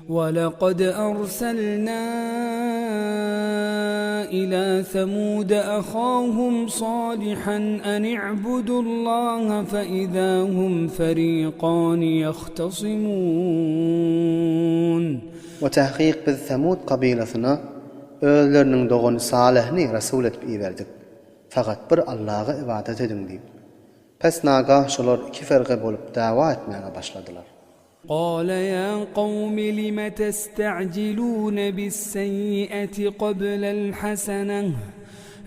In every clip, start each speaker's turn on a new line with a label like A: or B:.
A: ولقد أرسلنا إلى ثمود أخاهم صالحا أن اعبدوا الله فإذا هم فريقان يختصمون.
B: وتحقيق بالثمود قبيلتنا öğlerinin doğun salihni rasul etip iverdik. Fakat bir Allah'a ibadet edin deyip. Pes nagah şolar iki ferge bolup dava etmeye başladılar.
A: قال يا قوم لم تستعجلون بالسيئة قبل الحسنة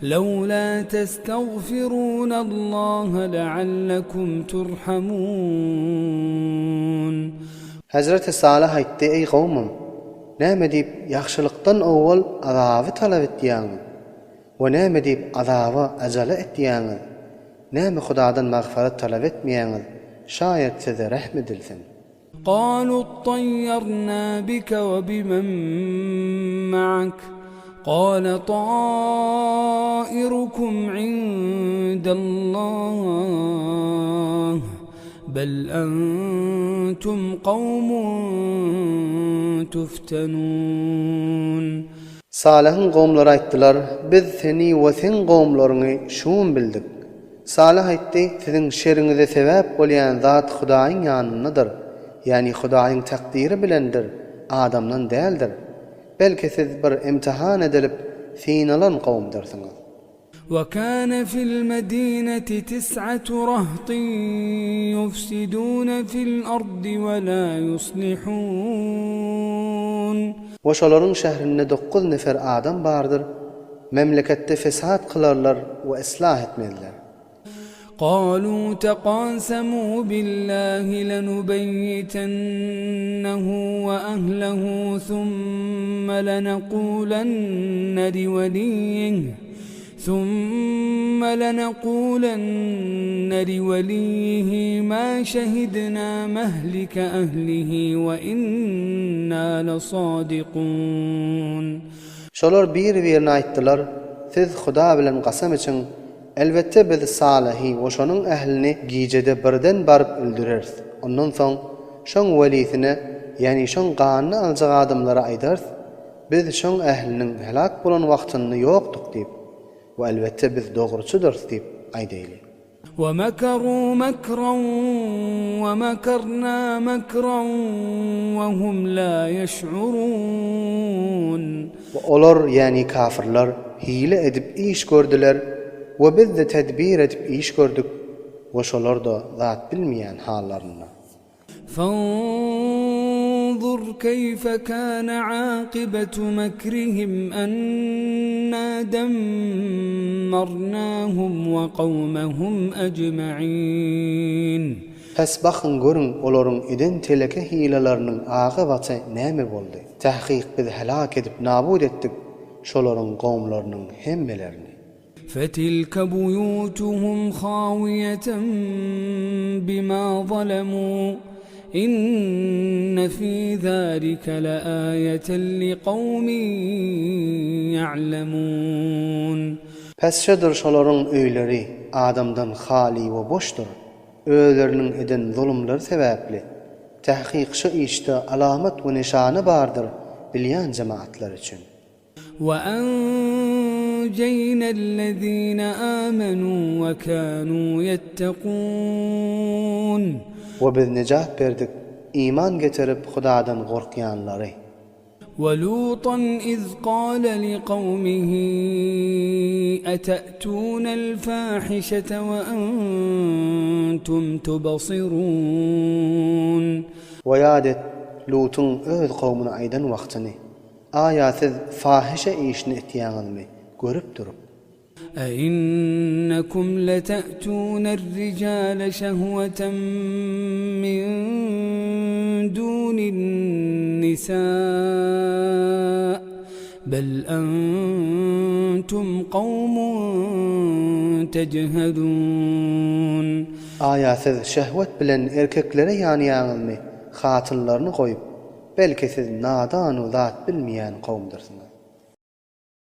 A: لولا تستغفرون الله لعلكم ترحمون.
B: Hazreti Salih aytdy: "Ey gowmum, näme diýip ýagşylykdan owwal azaby talap etdiýäňiz? We näme diýip azaby ajala etdiýäňiz? Näme Hudadan magfiret talap etmeýäňiz? Şaýat size rahmedilsin."
A: قالوا اطيرنا بك وبمن معك قال طائركم عند الله بل أنتم قوم تفتنون.
B: Salih'in gowmlary aýtdylar: "Biz seni we sen gowmlaryňy şuun bildik." Salih aýtdy: "Siziň şeriňize sebäp bolýan zat Hudaýyň ýanyndadyr. Yani Hudaýyň takdiri bilendir, adamdan däldir. Belki siz bir imtihan edilip finalan gowmdyrsyňyz."
A: وكان في المدينة 9 رهط يفسدون في الأرض ولا يصلحون.
B: Oşalaryň şäherinde 9 nefer adam bardyr. Memleketde fesat kılarlar we islah etmezler.
A: قالوا تقاسموا بالله لنبيتنه وأهله ثم لنقولن لوليه ما شهدنا مهلك أهله وإنا لصادقون.
B: Şolar bir-birine aýtdylar: "Siz Huda bilen gasam için elbette biz Salihi we şonuň ählini gijede birden baryp öldüreriz. Ondan soň şoň welisine, ýani şoň ganyny aljak adamlara aýdars, biz şoň ähliniň helak bolan wagtyny ýokduk diýip, we elbette biz dogruçydyrys diýip aýdaýly."
A: ومكروا مكرا ومكرنا مكرا وهم لا يشعرون.
B: Olar ýani kafirler hile edip iş gördüler we biz de tedbir edip iş gördük we şolar da zat bilmeýän hallaryna.
A: فانظر كيف كان عاقبة مكرهم أنا دمرناهم وقومهم أجمعين.
B: Pes bakın görün olaryň eden teleke hilalarynyň agybaty näme boldy? Tahqiq biz helak edip nabud etdik şolaryň gowmlarynyň hemmelerini.
A: فتلك بيوتهم خاوية بما ظلموا إن في ذلك لآية لقوم يعلمون.
B: Pes şedir şolaryň öýleri adamdan hali we boşdur. Öýleriniň eden zulümleri sebäpli. Tahqiq şu işte alamat we nişany bardyr bilýän jemaatlar üçin.
A: وأنجينا الذين آمنوا وكانوا يتقون.
B: وبذ نجات berdik iman getirip Hudadan gorkýanlary.
A: ولوطا إذ قال لقومه أتأتون الفاحشة وأنتم تبصرون.
B: ويادت Lutun öz gowmuna aýdan wagtyny. Aya siz fahişe işini etýäňizmi görüp durup.
A: أئنكم لتأتون الرجال شهوة من دون النساء بل أنتم قوم تجهلون.
B: Aya siz şehvet bilen erkeklere ýanýaňyzmy hatynlaryny goýup belki siz nadan we zat bilmeýän gowmdyrsınız.